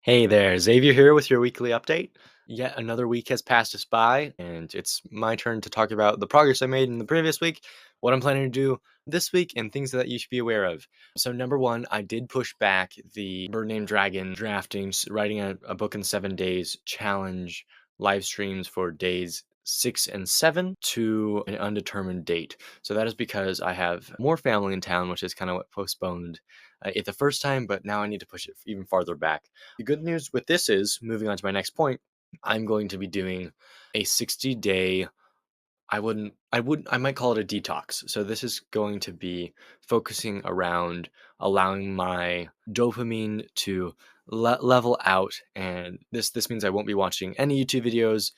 Hey there, Xavier here with your weekly update. Yet another week has passed us by, and it's my turn to talk about the progress I made in the previous week, what I'm planning to do this week, and things that you should be aware of. So, number one, I did push back the Bird Named Dragon drafting, writing a book in 7 days challenge live streams for days 6 and 7 to an undetermined date. So, that is because I have more family in town, which is kind of what postponed it the first time, but now I need to push it even farther back. The good news with this is, moving on to my next point, I'm going to be doing a 60-day. I might call it a detox. So this is going to be focusing around allowing my dopamine to level out, and this means I won't be watching any YouTube videos,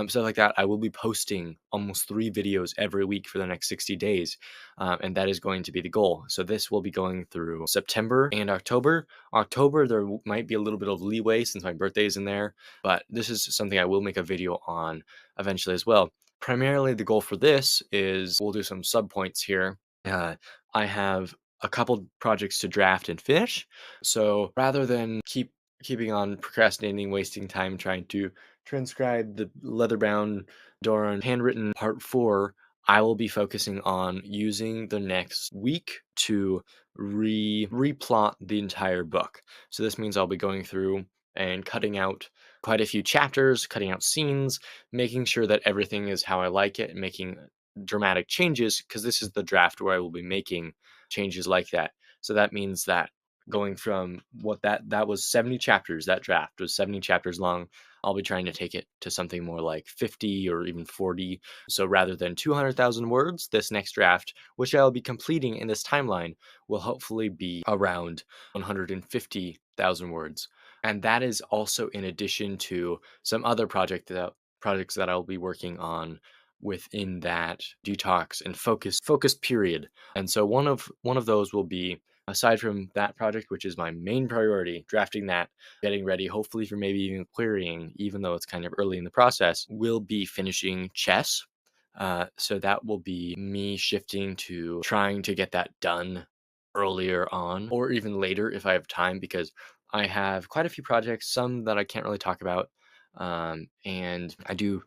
stuff like that. I will be posting almost 3 videos every week for the next 60 days, and that is going to be the goal. So this will be going through September and October. October there might be a little bit of leeway since my birthday is in there, but this is something I will make a video on eventually as well. Primarily, the goal for this is we'll do some sub points here. Uh, I have a couple projects to draft and finish. So rather than keeping on procrastinating, wasting time trying to transcribe the leather-bound Doran handwritten part 4, I will be focusing on using the next week to replot the entire book. So this means I'll be going through and cutting out quite a few chapters, cutting out scenes, making sure that everything is how I like it, and making dramatic changes, because this is the draft where I will be making changes like that. So that means that going from what that was 70 chapters, that draft was 70 chapters long. I'll be trying to take it to something more like 50 or even 40. So rather than 200,000 words, this next draft, which I'll be completing in this timeline, will hopefully be around 150,000 words. And that is also in addition to some other projects that I'll be working on within that detox and focus period. And so one of those will be, aside from that project, which is my main priority, drafting that, getting ready, hopefully for maybe even querying, even though it's kind of early in the process, will be finishing chess. So that will be me shifting to trying to get that done earlier on or even later if I have time, because I have quite a few projects, some that I can't really talk about. And I do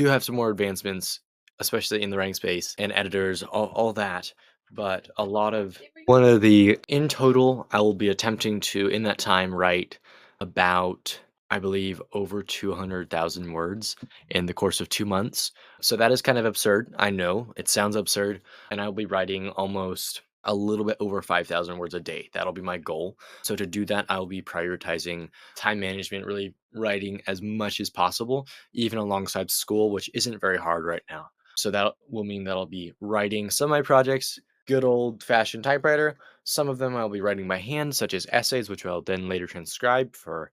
have some more advancements, especially in the writing space and editors, all that. But a lot of one of the in total, I will be attempting to in that time write about, I believe, over 200,000 words in the course of 2 months. So that is kind of absurd. I know it sounds absurd, and I'll be writing almost a little bit over 5,000 words a day. That'll be my goal. So to do that, I'll be prioritizing time management, really writing as much as possible, even alongside school, which isn't very hard right now. So that will mean that I'll be writing some of my projects, good old fashioned typewriter. Some of them I'll be writing by hand, such as essays, which I'll then later transcribe for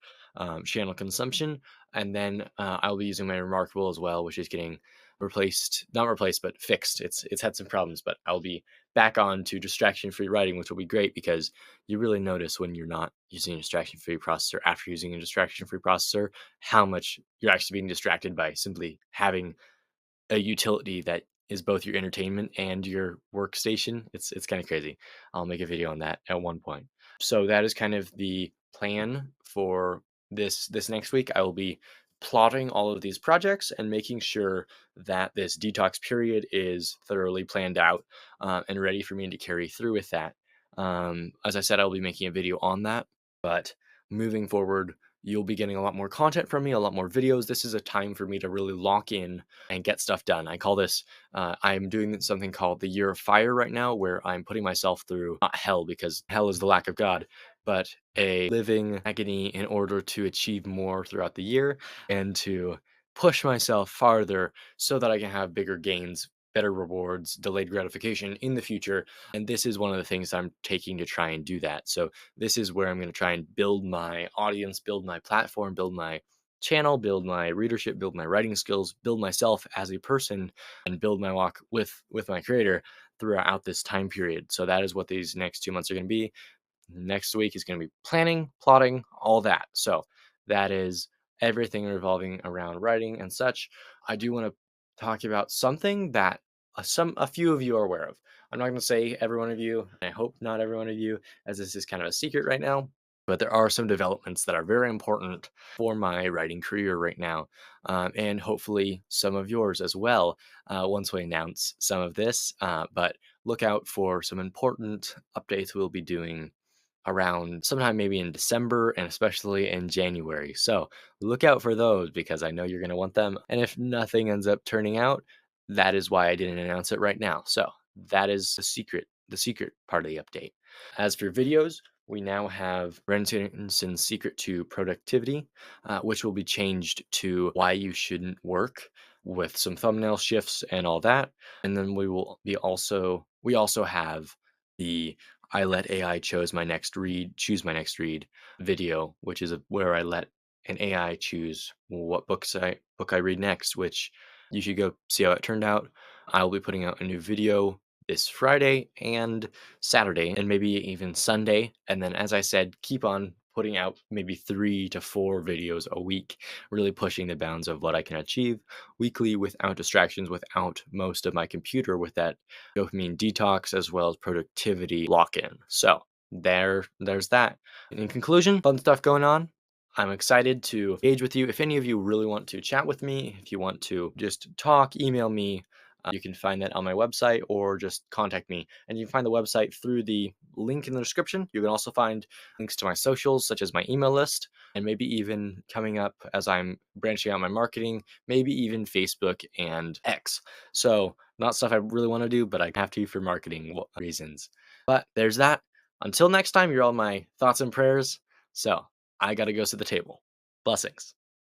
channel consumption. And then I'll be using my Remarkable as well, which is getting replaced, not replaced, but fixed. It's had some problems, but I'll be back on to distraction free writing, which will be great because you really notice when you're not using a distraction free processor after using a distraction free processor how much you're actually being distracted by simply having a utility that is both your entertainment and your workstation. It's kind of crazy. I'll make a video on that at one point. So that is kind of the plan for this next week. I will be plotting all of these projects and making sure that this detox period is thoroughly planned out, and ready for me to carry through with that. As I said, I'll be making a video on that, but moving forward, you'll be getting a lot more content from me, a lot more videos. This is a time for me to really lock in and get stuff done. I call this, I'm doing something called the Year of Fire right now, where I'm putting myself through, not hell, because hell is the lack of God, but a living agony in order to achieve more throughout the year and to push myself farther so that I can have bigger gains, better rewards, delayed gratification in the future. And this is one of the things I'm taking to try and do that. So this is where I'm going to try and build my audience, build my platform, build my channel, build my readership, build my writing skills, build myself as a person, and build my walk with my creator throughout this time period. So that is what these next 2 months are going to be. Next week is going to be planning, plotting, all that. So that is everything revolving around writing and such. I do want to talk about something that a few of you are aware of. I'm not going to say every one of you. I hope not every one of you, as this is kind of a secret right now. But there are some developments that are very important for my writing career right now, and hopefully some of yours as well, once we announce some of this. But look out for some important updates we'll be doing around sometime maybe in December and especially in January. So look out for those because I know you're going to want them. And if nothing ends up turning out, that is why I didn't announce it right now. So that is the secret part of the update. As for videos, we now have Brenton's secret to productivity, which will be changed to why you shouldn't work with some thumbnail shifts and all that. And then we also have the I let AI choose my next read video, which is where I let an AI choose what book I read next, which you should go see how it turned out. I will be putting out a new video this Friday and Saturday and maybe even Sunday. And then, as I said, keep on putting out maybe 3 to 4 videos a week, really pushing the bounds of what I can achieve weekly without distractions, without most of my computer, with that dopamine detox as well as productivity lock-in. So there's that. In conclusion, fun stuff going on. I'm excited to engage with you. If any of you really want to chat with me, if you want to just talk, email me. You can find that on my website or just contact me. And you can find the website through the link in the description. You can also find links to my socials, such as my email list, and maybe even coming up as I'm branching out my marketing, maybe even Facebook and X. So, not stuff I really want to do, but I have to for marketing reasons. But there's that. Until next time, you're all my thoughts and prayers. So, I got to go to the table. Blessings.